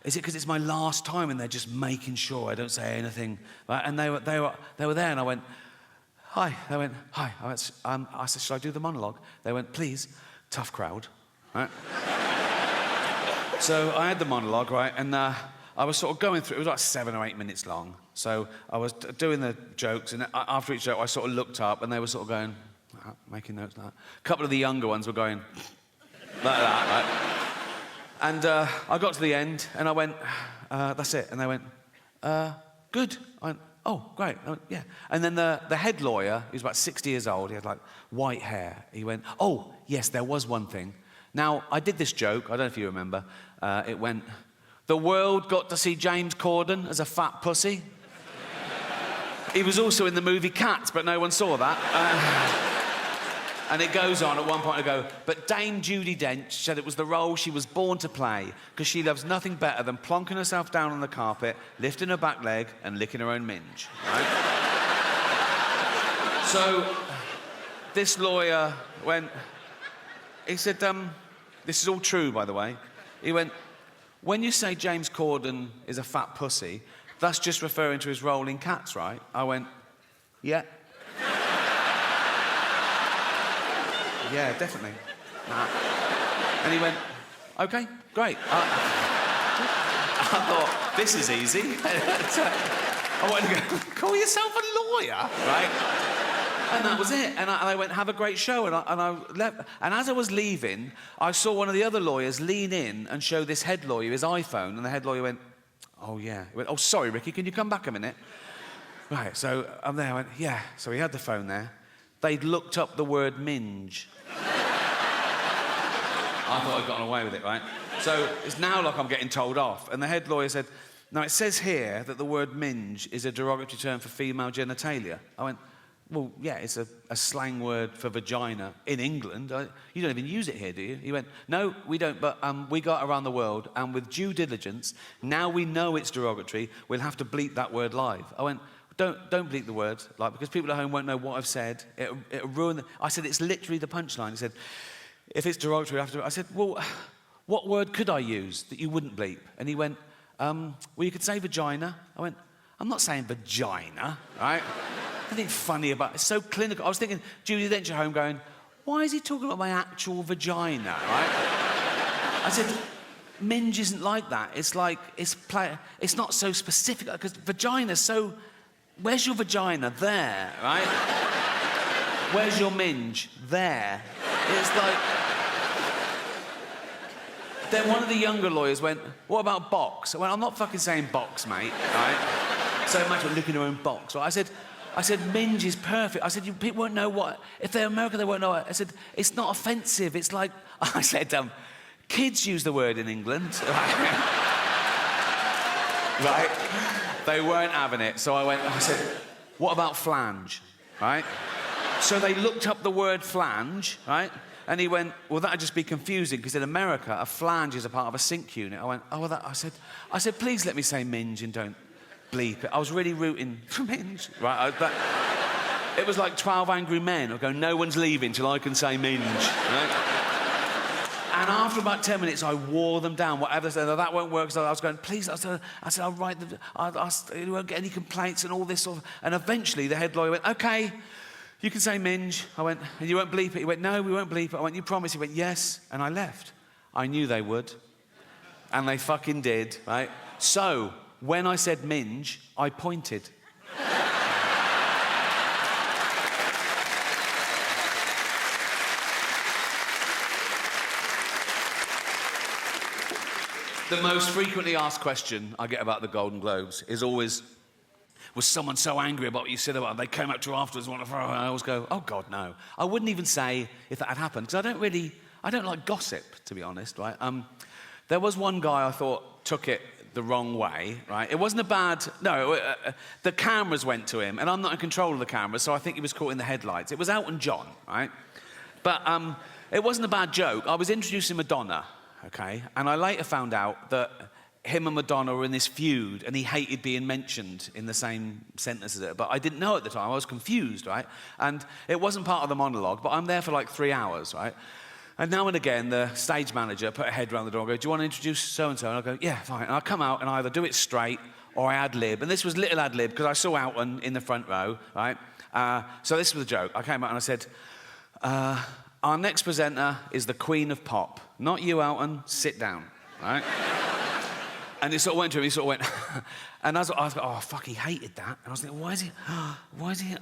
is it because it's my last time and they're just making sure I don't say anything? Right? And they were there, and I went, hi. They went, hi. I said, should I do the monologue? They went, please. Tough crowd, right? So I had the monologue, right? And I was sort of going through, it was like 7 or 8 minutes long. So I was doing the jokes, and after each joke, I sort of looked up, and they were sort of going, making notes like that. A couple of the younger ones were going like that, right? And I got to the end, and I went, that's it. And they went, good. I went, oh, great. I went, yeah. And then the head lawyer, he was about 60 years old, he had like white hair. He went, oh, yes, there was one thing. Now, I did this joke, I don't know if you remember. It went, the world got to see James Corden as a fat pussy. He was also in the movie Cats, but no one saw that. And it goes on, at one point I go, but Dame Judi Dench said it was the role she was born to play because she loves nothing better than plonking herself down on the carpet, lifting her back leg and licking her own minge, right? So this lawyer went, he said, this is all true, by the way. He went, when you say James Corden is a fat pussy, that's just referring to his role in Cats, right? I went, yeah. Yeah, definitely. Nah. And he went, okay, great. I thought, this is easy. I wanted to go, call yourself a lawyer, right? And that was it. And I went, have a great show. And I left. And as I was leaving, I saw one of the other lawyers lean in and show this head lawyer his iPhone. And the head lawyer went, oh, yeah. He went, oh, sorry, Ricky, can you come back a minute? Right, so I'm there. I went, yeah. So he had the phone there. They'd looked up the word minge. I thought I'd gotten away with it, right? So it's now like I'm getting told off. And the head lawyer said, now it says here that the word minge is a derogatory term for female genitalia. I went, well, yeah, it's a slang word for vagina in England. You don't even use it here, do you? He went, no, we don't, but we go around the world, and with due diligence, now we know it's derogatory, we'll have to bleep that word live. I went, don't bleep the word, like, because people at home won't know what I've said. It'll ruin I said, it's literally the punchline. He said, if it's derogatory, I said, well, what word could I use that you wouldn't bleep? And he went, well, you could say vagina. I went, I'm not saying vagina, right? Nothing funny about it. It's so clinical. I was thinking, Judi Dench at home going, why is he talking about my actual vagina, right? I said, minge isn't like that. It's like, it's not so specific, because vagina's so, where's your vagina? There, right? Where's your minge? There. It's like... Then one of the younger lawyers went, what about box? I went, I'm not fucking saying box, mate, right? So imagine looking at her own box, right? I said, minge is perfect. I said, people won't know what... If they're American, they won't know it. I said, it's not offensive. It's like... I said, kids use the word in England. Right? They weren't having it. So I said, what about flange? Right? So they looked up the word flange, right? And he went, well, that'd just be confusing, because in America, a flange is a part of a sink unit. I went, oh, well, I said, please let me say minge and don't bleep it. I was really rooting for minge, right? It was like 12 Angry Men. I go, no one's leaving till I can say minge, right? And after about 10 minutes, I wore them down. Whatever they said, that won't work. So I was going, please. I said, I'll write them. You won't get any complaints and all this sort of... And eventually, the head lawyer went, okay, you can say minge. I went, and you won't bleep it? He went, no, we won't bleep it. I went, you promise? He went, yes. And I left. I knew they would. And they fucking did, right? So, when I said minge, I pointed. The most frequently asked question I get about the Golden Globes is always, was someone so angry about what you said about them? They came up to you afterwards and want to throw, and I always go, oh, God, no. I wouldn't even say if that had happened, because I don't like gossip, to be honest, right? There was one guy I thought took it the wrong way, right? It wasn't a bad... No, the cameras went to him, and I'm not in control of the cameras, so I think he was caught in the headlights. It was Elton John, right? But it wasn't a bad joke. I was introducing Madonna, okay? And I later found out that him and Madonna were in this feud, and he hated being mentioned in the same sentence as it. But I didn't know at the time. I was confused, right? And it wasn't part of the monologue, but I'm there for like 3 hours, right? And now and again, the stage manager put her head round the door and go, do you want to introduce so-and-so? And I go, yeah, fine. And I come out and I either do it straight or I ad-lib. And this was little ad-lib because I saw Elton in the front row, right? So this was a joke. I came out and I said, our next presenter is the Queen of Pop. Not you, Elton. Sit down, right? And he sort of went to him, he sort of went... and I was like, oh, fuck, he hated that. And I was thinking, why is he... I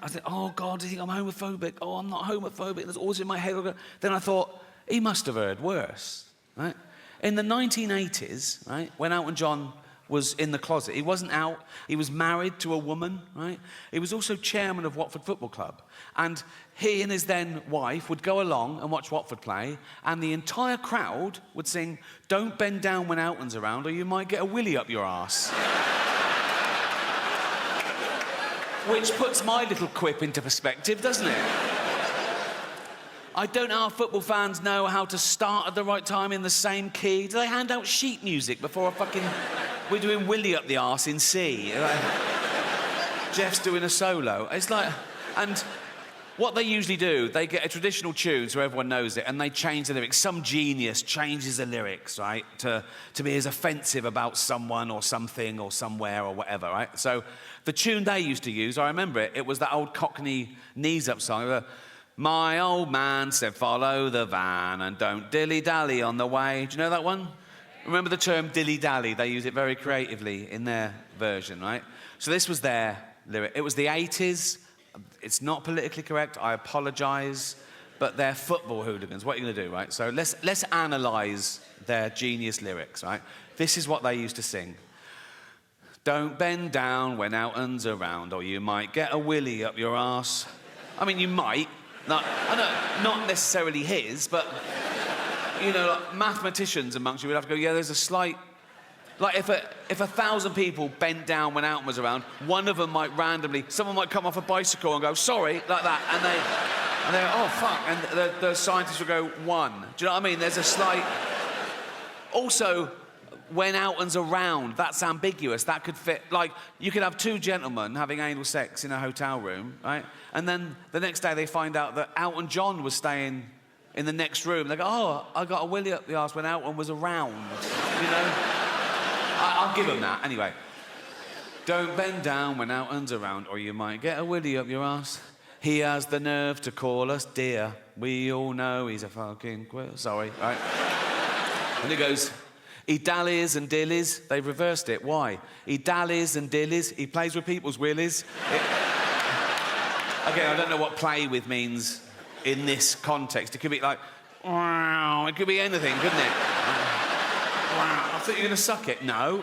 was like, oh, God, do you think I'm homophobic? Oh, I'm not homophobic. There's always in my head. Then I thought, he must have heard worse, right? In the 1980s, right, when Elton John was in the closet, he wasn't out, he was married to a woman, right? He was also chairman of Watford Football Club. And he and his then wife would go along and watch Watford play, and the entire crowd would sing, "Don't bend down when Elton's around, or you might get a willy up your arse." Which puts my little quip into perspective, doesn't it? I don't know how football fans know how to start at the right time in the same key. Do they hand out sheet music before a fucking... We're doing Willy up the arse in C. Like, Jeff's doing a solo. It's like... And what they usually do, they get a traditional tune so everyone knows it, and they change the lyrics. Some genius changes the lyrics, right, to be as offensive about someone or something or somewhere or whatever, right? So the tune they used to use, I remember it, it was that old Cockney knees up song. My old man said, follow the van and don't dilly-dally on the way. Do you know that one? Remember the term dilly-dally? They use it very creatively in their version, right? So this was their lyric. It was the 80s. It's not politically correct. I apologise. But they're football hooligans. What are you going to do, right? So let's analyse their genius lyrics, right? This is what they used to sing. Don't bend down when Elton's around, or you might get a willy up your arse. I mean, you might. Not necessarily his, but, you know, like mathematicians amongst you would have to go, yeah, there's a slight... Like, if 1,000 people bent down when Elton was around, one of them might randomly... Someone might come off a bicycle and go, sorry, like that, and they go, oh, fuck, and the scientists will go, one. Do you know what I mean? There's a slight... Also, when Elton's around, that's ambiguous. That could fit... Like, you could have two gentlemen having anal sex in a hotel room, right? And then the next day they find out that Elton John was staying in the next room. They go, oh, I got a willy up the arse when Elton was around, you know? I'll give them that. Anyway. Don't bend down when Elton's around, or you might get a willy up your arse. He has the nerve to call us dear. We all know he's a fucking queer. Sorry, right? And it goes... He dallies and dillies. They've reversed it. Why? He dallies and dillies. He plays with people's willies. Okay, I don't know what play with means in this context. It could be like, wow. It could be anything, couldn't it? Wow. I thought you were going to suck it. No.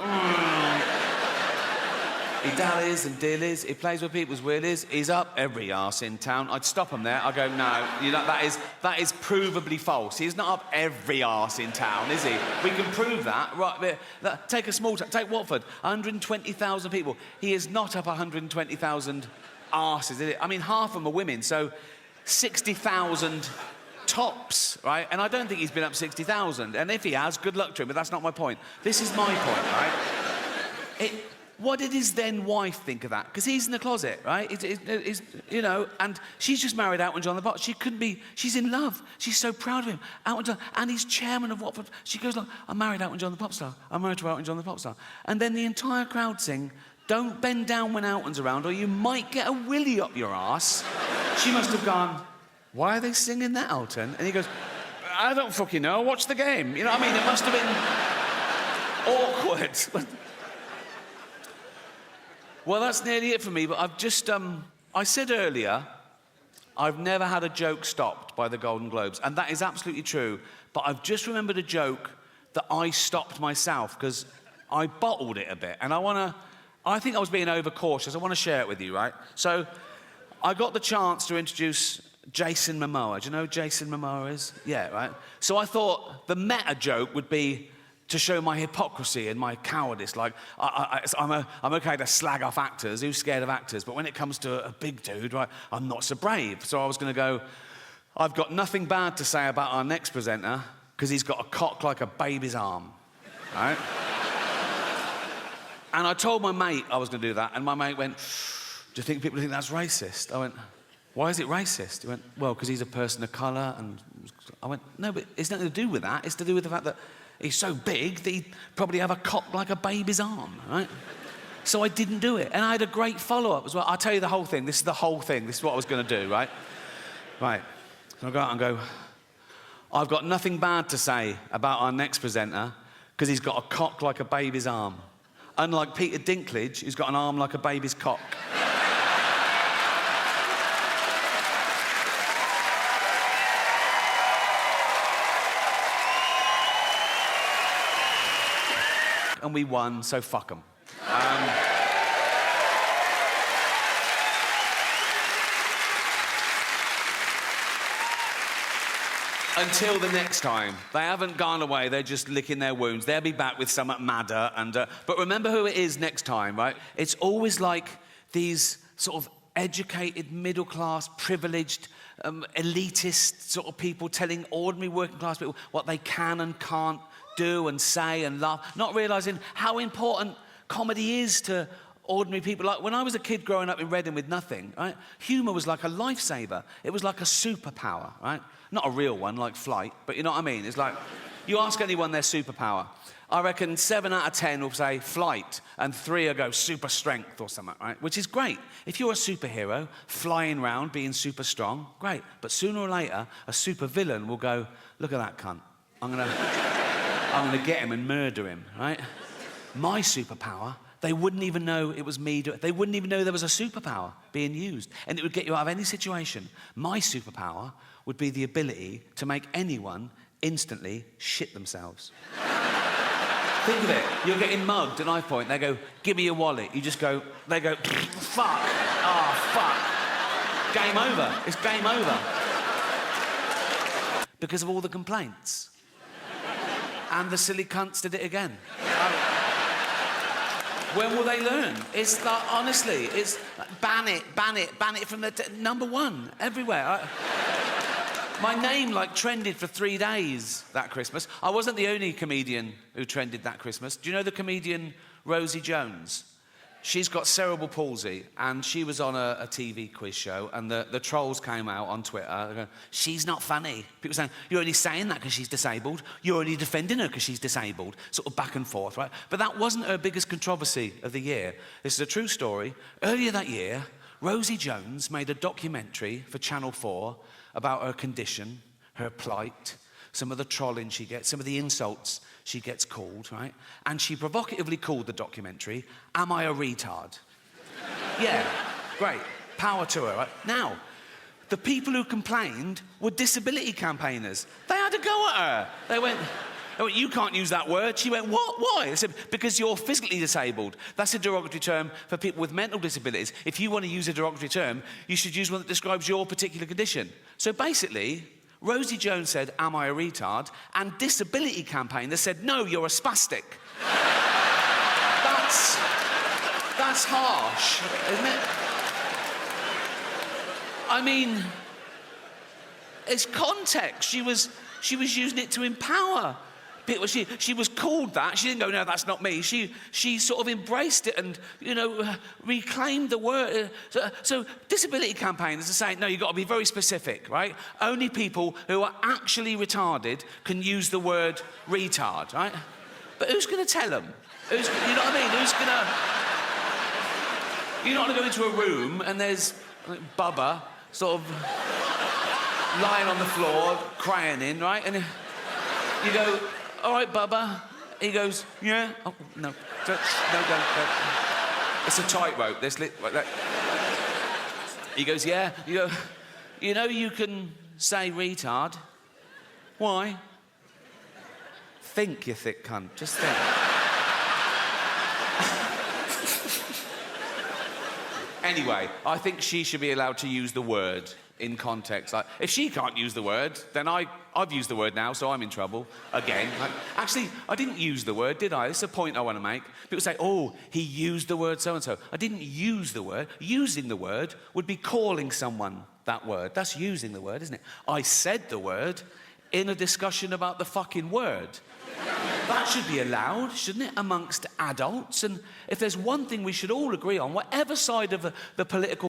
He dallies and dillies. He plays with people's willies. He's up every arse in town. I'd stop him there. I'd go, no, you know, that is provably false. He's not up every arse in town, is he? We can prove that. Right, take a small town. Take Watford. 120,000 people. He is not up 120,000 arses, is it? I mean, half of them are women, so 60,000 tops, right? And I don't think he's been up 60,000. And if he has, good luck to him, but that's not my point. This is my point, right? What did his then wife think of that? Because he's in the closet, right? You know, and she's just married Elton John the Pop. She couldn't be... She's in love. She's so proud of him. Elton John, and he's chairman of Watford. She goes like, I'm married Elton John the Pop star. I'm married to Elton John the Pop star. And then the entire crowd sing, don't bend down when Elton's around, or you might get a willy up your arse. She must have gone, why are they singing that, Elton? And he goes, I don't fucking know. Watch the game. You know what I mean? It must have been awkward. Well, that's nearly it for me, but I've just... I said earlier, I've never had a joke stopped by the Golden Globes, and that is absolutely true, but I've just remembered a joke that I stopped myself, because I bottled it a bit, and I think I was being overcautious. I want to share it with you, right? So, I got the chance to introduce Jason Momoa. Do you know who Jason Momoa is? Yeah, right? So I thought the meta joke would be to show my hypocrisy and my cowardice. Like, I'm okay to slag off actors. Who's scared of actors? But when it comes to a big dude, right, I'm not so brave. So I was going to go, I've got nothing bad to say about our next presenter because he's got a cock like a baby's arm, right? And I told my mate I was going to do that, and my mate went, do you think people think that's racist? I went, why is it racist? He went, well, because he's a person of colour. And I went, no, but it's nothing to do with that. It's to do with the fact that he's so big that he'd probably have a cock like a baby's arm, right? So I didn't do it. And I had a great follow-up as well. I'll tell you the whole thing. This is the whole thing. This is what I was going to do, right? Right. So I go out and go, I've got nothing bad to say about our next presenter because he's got a cock like a baby's arm. Unlike Peter Dinklage, who's got an arm like a baby's cock. And we won, so fuck them. Until the next time. They haven't gone away, they're just licking their wounds. They'll be back with something madder. But remember who it is next time, right? It's always like these sort of educated, middle-class, privileged, elitist sort of people telling ordinary working-class people what they can and can't do and say and laugh, not realising how important comedy is to ordinary people. Like, when I was a kid growing up in Reading with nothing, right, humour was like a lifesaver. It was like a superpower, right? Not a real one, like flight, but you know what I mean? It's like, you ask anyone their superpower, I reckon 7 out of 10 will say flight, and 3 will go super strength or something, right? Which is great. If you're a superhero, flying around, being super strong, great. But sooner or later, a super villain will go, look at that cunt. I'm gonna get him and murder him, right? My superpower, they wouldn't even know it was me. They wouldn't even know there was a superpower being used. And it would get you out of any situation. My superpower would be the ability to make anyone instantly shit themselves. Think of it. You're getting mugged at knife point. They go, give me your wallet. You just go, they go, fuck. Oh, fuck. Game over. It's game over. Because of all the complaints. And the silly cunts did it again. When will they learn? It's like, honestly, it's like, ban it from the number one everywhere. My name like trended for 3 days that Christmas. I wasn't the only comedian who trended that Christmas. Do you know the comedian Rosie Jones? She's got cerebral palsy, and she was on a TV quiz show, and the trolls came out on Twitter going, she's not funny. People saying, you're only saying that because she's disabled. You're only defending her because she's disabled. Sort of back and forth, right? But that wasn't her biggest controversy of the year. This is a true story. Earlier that year, Rosie Jones made a documentary for Channel 4 about her condition, her plight, some of the trolling she gets, some of the insults she gets called, right? And she provocatively called the documentary, Am I a Retard? Yeah, great. Power to her, right? Now, the people who complained were disability campaigners. They had a go at her. They went, you can't use that word. She went, what? Why? I said, because you're physically disabled. That's a derogatory term for people with mental disabilities. If you want to use a derogatory term, you should use one that describes your particular condition. So basically, Rosie Jones said, am I a retard? And disability campaigners said, no, you're a spastic. That's harsh, isn't it? I mean, it's context. She was using it to empower people. She was called that. She didn't go, no, that's not me. She sort of embraced it and, you know, reclaimed the word. So disability campaigners are saying, no, you've got to be very specific, right? Only people who are actually retarded can use the word retard, right? But who's going to tell them? You know what I mean? Who's going to... You're not going to go into a room and there's Bubba sort of lying on the floor, crying, right? And you go, all right, Bubba. He goes, yeah. Oh, no. Don't. It's a tightrope. He goes, yeah. You go, you know you can say retard. Why? Think, you thick cunt. Just think. Anyway, I think she should be allowed to use the word in context. Like, if she can't use the word, then I've used the word now, so I'm in trouble again. Like, actually, I didn't use the word, did I? This is a point I want to make. People say, oh, he used the word so-and-so. I didn't use the word. Using the word would be calling someone that word. That's using the word, isn't it? I said the word in a discussion about the fucking word. That should be allowed, shouldn't it, amongst adults? And if there's one thing we should all agree on, whatever side of the political